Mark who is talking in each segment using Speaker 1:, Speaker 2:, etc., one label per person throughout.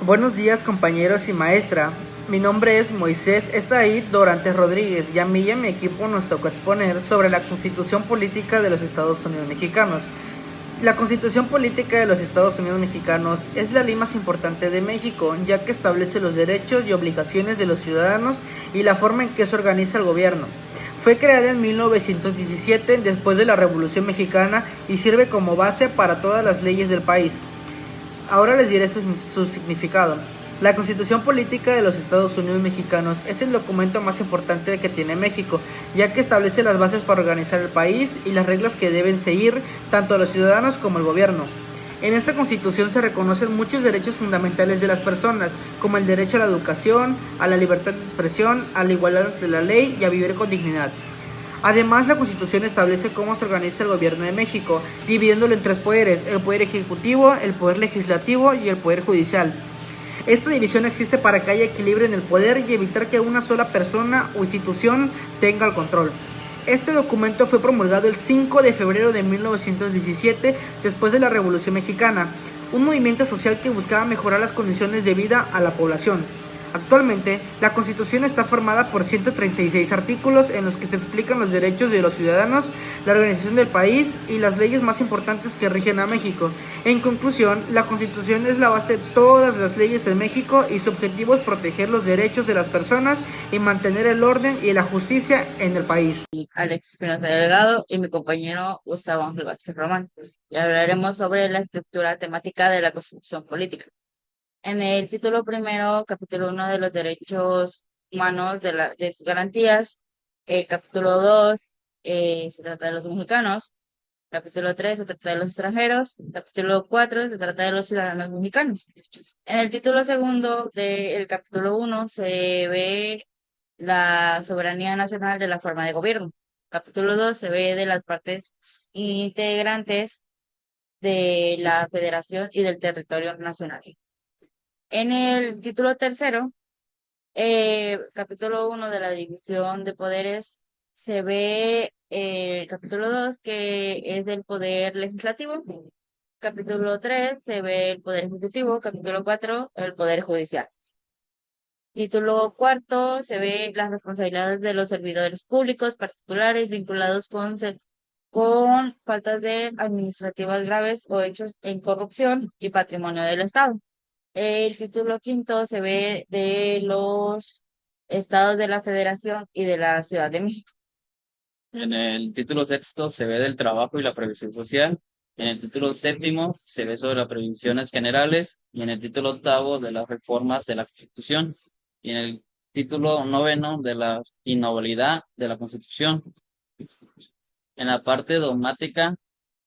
Speaker 1: Buenos días, compañeros y maestra. Mi nombre es Moisés Esaid Dorantes Rodríguez y a mí y a mi equipo nos tocó exponer sobre la Constitución Política de los Estados Unidos Mexicanos. La Constitución Política de los Estados Unidos Mexicanos es la ley más importante de México, ya que establece los derechos y obligaciones de los ciudadanos y la forma en que se organiza el gobierno. Fue creada en 1917, después de la Revolución Mexicana, y sirve como base para todas las leyes del país. Ahora les diré su significado. La Constitución Política de los Estados Unidos Mexicanos es el documento más importante que tiene México, ya que establece las bases para organizar el país y las reglas que deben seguir tanto los ciudadanos como el gobierno. En esta Constitución se reconocen muchos derechos fundamentales de las personas, como el derecho a la educación, a la libertad de expresión, a la igualdad ante la ley y a vivir con dignidad. Además, la Constitución establece cómo se organiza el gobierno de México, dividiéndolo en tres poderes: el poder ejecutivo, el poder legislativo y el poder judicial. Esta división existe para que haya equilibrio en el poder y evitar que una sola persona o institución tenga el control. Este documento fue promulgado el 5 de febrero de 1917, después de la Revolución Mexicana, un movimiento social que buscaba mejorar las condiciones de vida a la población. Actualmente, la Constitución está formada por 136 artículos en los que se explican los derechos de los ciudadanos, la organización del país y las leyes más importantes que rigen a México. En conclusión, la Constitución es la base de todas las leyes en México y su objetivo es proteger los derechos de las personas y mantener el orden y la justicia en el país.
Speaker 2: Alex Espinosa Delgado y mi compañero Gustavo Ángel Vázquez Román. Y hablaremos sobre la estructura temática de la Constitución Política. En el título primero, capítulo 1 de los derechos humanos de sus garantías, el capítulo 2 se trata de los mexicanos, capítulo 3 se trata de los extranjeros, capítulo 4 se trata de los ciudadanos mexicanos. En el título segundo del capítulo 1 se ve la soberanía nacional de la forma de gobierno. Capítulo 2 se ve de las partes integrantes de la federación y del territorio nacional. En el título tercero, capítulo 1 de la división de poderes, se ve el capítulo 2 que es del poder legislativo. Capítulo 3 se ve el poder ejecutivo. Capítulo 4 el poder judicial. Título cuarto, se ve las responsabilidades de los servidores públicos particulares vinculados con faltas de administrativas graves o hechos en corrupción y patrimonio del Estado. El título quinto se ve de los estados de la Federación y de la Ciudad de México.
Speaker 3: En el título sexto se ve del trabajo y la previsión social. En el título séptimo se ve sobre las previsiones generales. Y en el título octavo de las reformas de la Constitución. Y en el título noveno de la inviolabilidad de la Constitución. En la parte dogmática,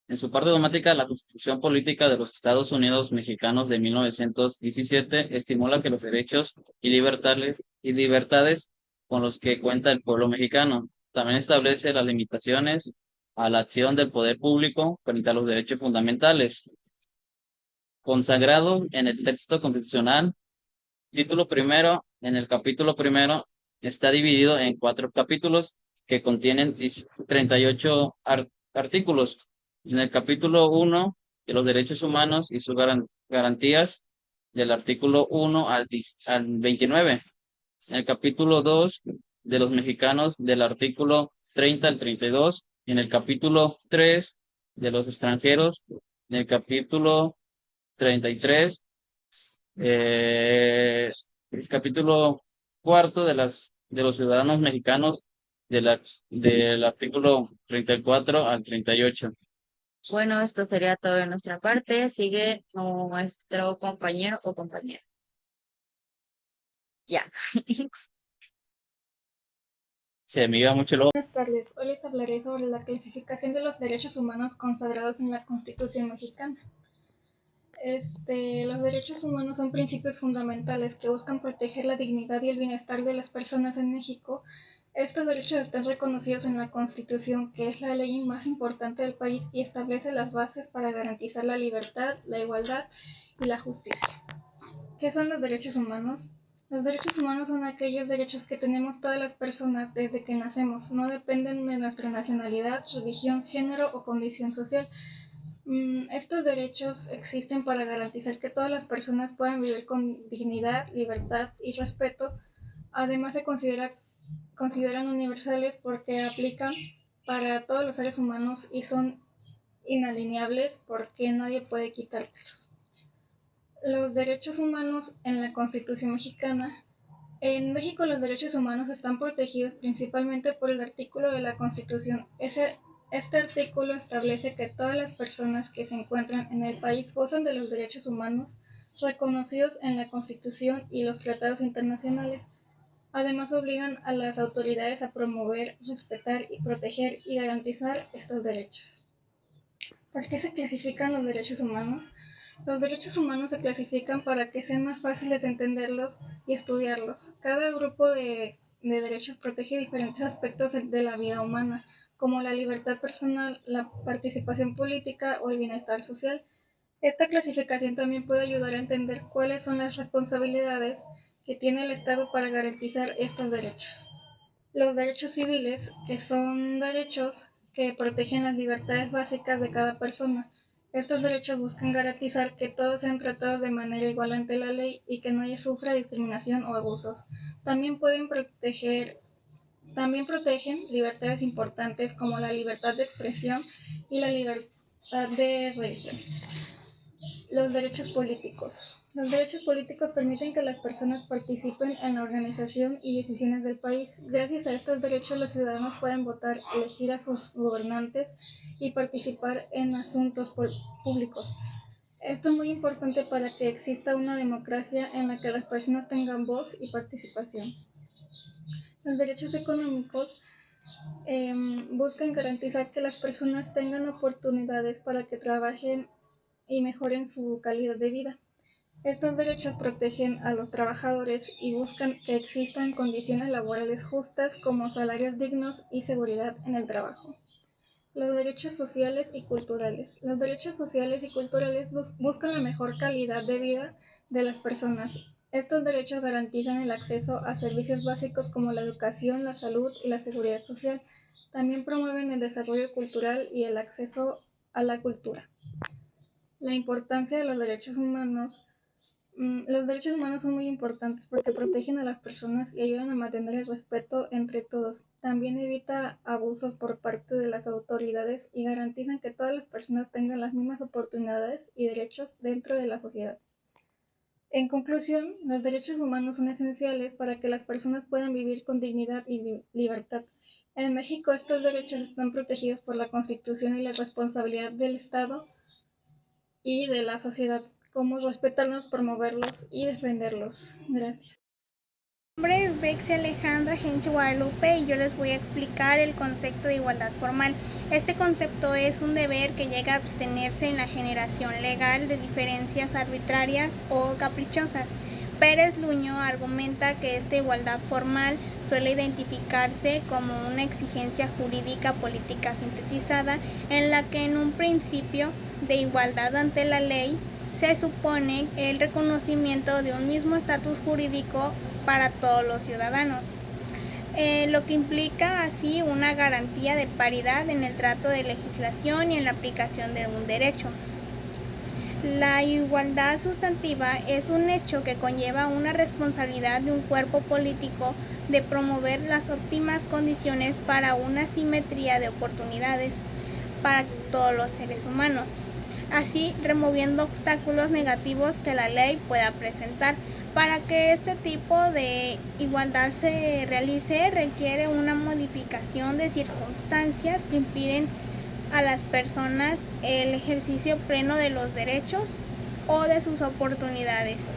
Speaker 3: en su parte dogmática, la Constitución Política de los Estados Unidos Mexicanos de 1917 estimula que los derechos y libertades con los que cuenta el pueblo mexicano. También establece las limitaciones a la acción del poder público frente a los derechos fundamentales. Consagrado en el texto constitucional, título primero, en el capítulo primero, está dividido en 4 capítulos que contienen 38 artículos. En el capítulo 1, de los derechos humanos y sus garantías, del artículo 1 al 29. En el capítulo 2, de los mexicanos, del artículo 30 al 32. En el capítulo 3, de los extranjeros, en el capítulo 33. El capítulo cuarto de los ciudadanos mexicanos del artículo 34 al 38.
Speaker 2: Bueno, esto sería todo de nuestra parte. Sigue nuestro compañero o compañera. Ya.
Speaker 3: Se me iba mucho lo.
Speaker 4: Buenas tardes, hoy les hablaré sobre la clasificación de los derechos humanos consagrados en la Constitución mexicana. Los derechos humanos son principios fundamentales que buscan proteger la dignidad y el bienestar de las personas en México. Estos derechos están reconocidos en la Constitución, que es la ley más importante del país y establece las bases para garantizar la libertad, la igualdad y la justicia. ¿Qué son los derechos humanos? Los derechos humanos son aquellos derechos que tenemos todas las personas desde que nacemos. No dependen de nuestra nacionalidad, religión, género o condición social. Estos derechos existen para garantizar que todas las personas puedan vivir con dignidad, libertad y respeto. Además, consideran universales porque aplican para todos los seres humanos y son inalineables porque nadie puede quitártelos. Los derechos humanos en la Constitución mexicana. En México los derechos humanos están protegidos principalmente por el artículo de la Constitución. Este artículo establece que todas las personas que se encuentran en el país gozan de los derechos humanos reconocidos en la Constitución y los tratados internacionales. Además, obligan a las autoridades a promover, respetar y proteger y garantizar estos derechos. ¿Por qué se clasifican los derechos humanos? Los derechos humanos se clasifican para que sean más fáciles de entenderlos y estudiarlos. Cada grupo de derechos protege diferentes aspectos de la vida humana, como la libertad personal, la participación política o el bienestar social. Esta clasificación también puede ayudar a entender cuáles son las responsabilidades que tiene el Estado para garantizar estos derechos. Los derechos civiles, que son derechos que protegen las libertades básicas de cada persona. Estos derechos buscan garantizar que todos sean tratados de manera igual ante la ley y que nadie sufra discriminación o abusos. También protegen libertades importantes como la libertad de expresión y la libertad de religión. Los derechos políticos. Los derechos políticos permiten que las personas participen en la organización y decisiones del país. Gracias a estos derechos, los ciudadanos pueden votar, elegir a sus gobernantes y participar en asuntos públicos. Esto es muy importante para que exista una democracia en la que las personas tengan voz y participación. Los derechos económicos buscan garantizar que las personas tengan oportunidades para que trabajen y mejoren su calidad de vida. Estos derechos protegen a los trabajadores y buscan que existan condiciones laborales justas como salarios dignos y seguridad en el trabajo. Los derechos sociales y culturales. Los derechos sociales y culturales buscan la mejor calidad de vida de las personas. Estos derechos garantizan el acceso a servicios básicos como la educación, la salud y la seguridad social. También promueven el desarrollo cultural y el acceso a la cultura. La importancia de los derechos humanos. Los derechos humanos son muy importantes porque protegen a las personas y ayudan a mantener el respeto entre todos. También evita abusos por parte de las autoridades y garantizan que todas las personas tengan las mismas oportunidades y derechos dentro de la sociedad. En conclusión, los derechos humanos son esenciales para que las personas puedan vivir con dignidad y libertad. En México, estos derechos están protegidos por la Constitución y la responsabilidad del Estado y de la sociedad, como respetarlos, promoverlos y defenderlos. Gracias.
Speaker 5: Mi nombre es Bexy Alejandra Genchi Guadalupe y yo les voy a explicar el concepto de igualdad formal. Este concepto es un deber que llega a abstenerse en la generación legal de diferencias arbitrarias o caprichosas. Pérez Luño argumenta que esta igualdad formal suele identificarse como una exigencia jurídica política sintetizada en la que en un principio de igualdad ante la ley se supone el reconocimiento de un mismo estatus jurídico para todos los ciudadanos, lo que implica así una garantía de paridad en el trato de legislación y en la aplicación de un derecho. La igualdad sustantiva es un hecho que conlleva una responsabilidad de un cuerpo político de promover las óptimas condiciones para una simetría de oportunidades para todos los seres humanos, así removiendo obstáculos negativos que la ley pueda presentar. Para que este tipo de igualdad se realice requiere una modificación de circunstancias que impiden a las personas el ejercicio pleno de los derechos o de sus oportunidades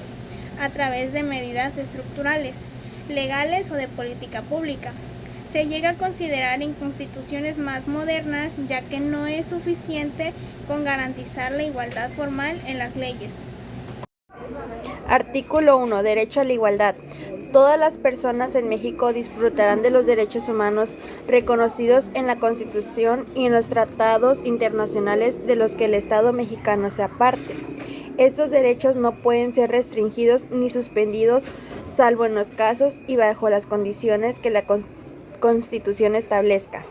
Speaker 5: a través de medidas estructurales, legales o de política pública. Se llega a considerar en constituciones más modernas, ya que no es suficiente con garantizar la igualdad formal en las leyes.
Speaker 6: Artículo 1. Derecho a la igualdad. Todas las personas en México disfrutarán de los derechos humanos reconocidos en la Constitución y en los tratados internacionales de los que el Estado mexicano sea parte. Estos derechos no pueden ser restringidos ni suspendidos, salvo en los casos y bajo las condiciones que la Constitución establezca.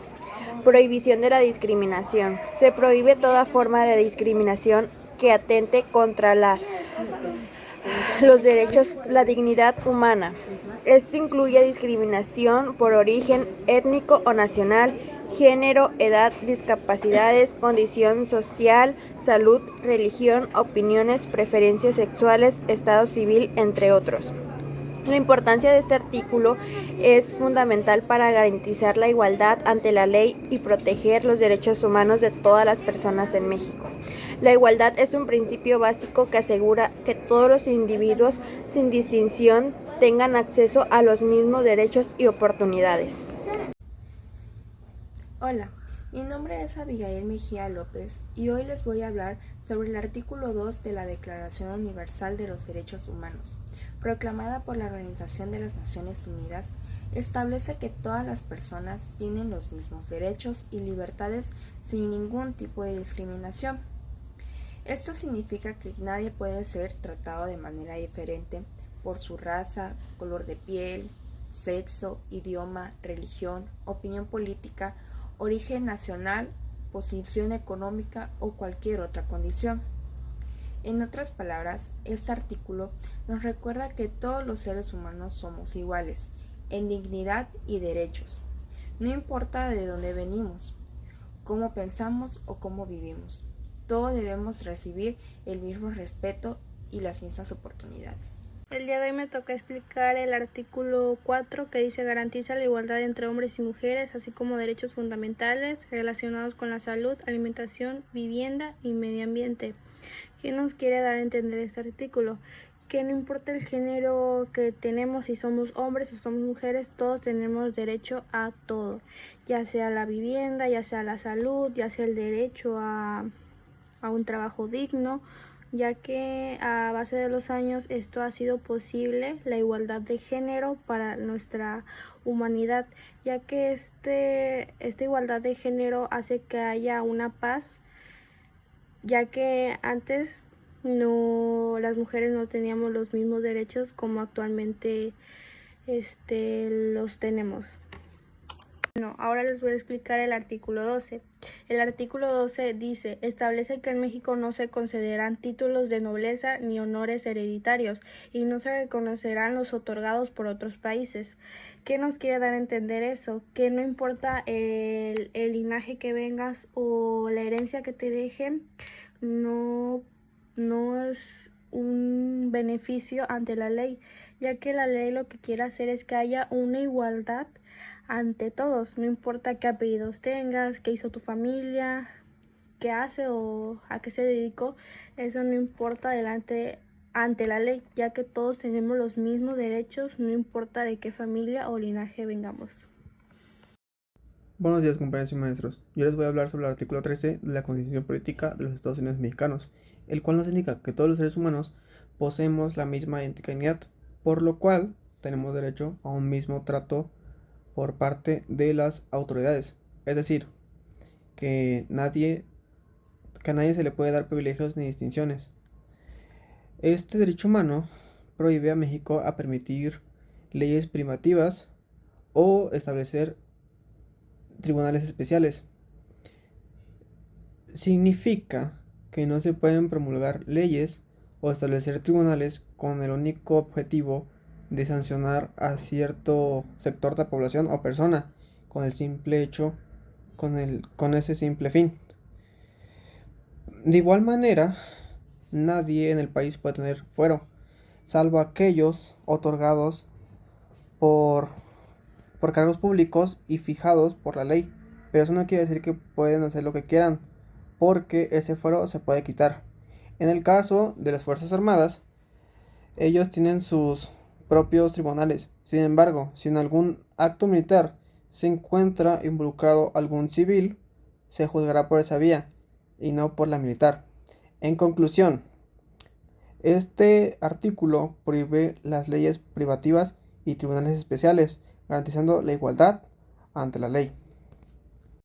Speaker 6: Prohibición de la discriminación. Se prohíbe toda forma de discriminación que atente contra los derechos, la dignidad humana. Esto incluye discriminación por origen étnico o nacional, género, edad, discapacidades, condición social, salud, religión, opiniones, preferencias sexuales, estado civil, entre otros. La importancia de este artículo es fundamental para garantizar la igualdad ante la ley y proteger los derechos humanos de todas las personas en México. La igualdad es un principio básico que asegura que todos los individuos, sin distinción, tengan acceso a los mismos derechos y oportunidades.
Speaker 7: Hola, mi nombre es Abigail Mejía López y hoy les voy a hablar sobre el artículo 2 de la Declaración Universal de los Derechos Humanos, proclamada por la Organización de las Naciones Unidas. Establece que todas las personas tienen los mismos derechos y libertades sin ningún tipo de discriminación. Esto significa que nadie puede ser tratado de manera diferente por su raza, color de piel, sexo, idioma, religión, opinión política, origen nacional, posición económica o cualquier otra condición. En otras palabras, este artículo nos recuerda que todos los seres humanos somos iguales, en dignidad y derechos. No importa de dónde venimos, cómo pensamos o cómo vivimos. Todos debemos recibir el mismo respeto y las mismas oportunidades.
Speaker 5: El día de hoy me toca explicar el artículo 4 que dice garantiza la igualdad entre hombres y mujeres, así como derechos fundamentales relacionados con la salud, alimentación, vivienda y medio ambiente. ¿Qué nos quiere dar a entender este artículo? Que no importa el género que tenemos, si somos hombres o somos mujeres, todos tenemos derecho a todo, ya sea la vivienda, ya sea la salud, ya sea el derecho a un trabajo digno, ya que a base de los años esto ha sido posible, la igualdad de género para nuestra humanidad, ya que esta igualdad de género hace que haya una paz, ya que antes las mujeres no teníamos los mismos derechos como actualmente los tenemos. Bueno, ahora les voy a explicar el artículo 12. El artículo 12 dice, establece que en México no se concederán títulos de nobleza ni honores hereditarios y no se reconocerán los otorgados por otros países. ¿Qué nos quiere dar a entender eso? Que no importa el linaje que vengas o la herencia que te dejen, no es un beneficio ante la ley, ya que la ley lo que quiere hacer es que haya una igualdad ante todos, no importa qué apellidos tengas, qué hizo tu familia, qué hace o a qué se dedicó, eso no importa ante la ley, ya que todos tenemos los mismos derechos, no importa de qué familia o linaje vengamos.
Speaker 8: Buenos días, compañeros y maestros. Yo les voy a hablar sobre el artículo 13 de la Constitución Política de los Estados Unidos Mexicanos, el cual nos indica que todos los seres humanos poseemos la misma dignidad, por lo cual tenemos derecho a un mismo trato por parte de las autoridades. Es decir, que a nadie se le puede dar privilegios ni distinciones. Este derecho humano prohíbe a México a permitir leyes privativas o establecer tribunales especiales. Significa que no se pueden promulgar leyes o establecer tribunales con el único objetivo de sancionar a cierto sector de población o persona con el simple hecho, con ese simple fin. De igual manera, nadie en el país puede tener fuero, salvo aquellos otorgados por cargos públicos y fijados por la ley, pero eso no quiere decir que pueden hacer lo que quieran, porque ese fuero se puede quitar. En el caso de las Fuerzas Armadas, ellos tienen sus propios tribunales. Sin embargo, si en algún acto militar se encuentra involucrado algún civil, se juzgará por esa vía y no por la militar. En conclusión, este artículo prohíbe las leyes privativas y tribunales especiales, garantizando la igualdad ante la ley.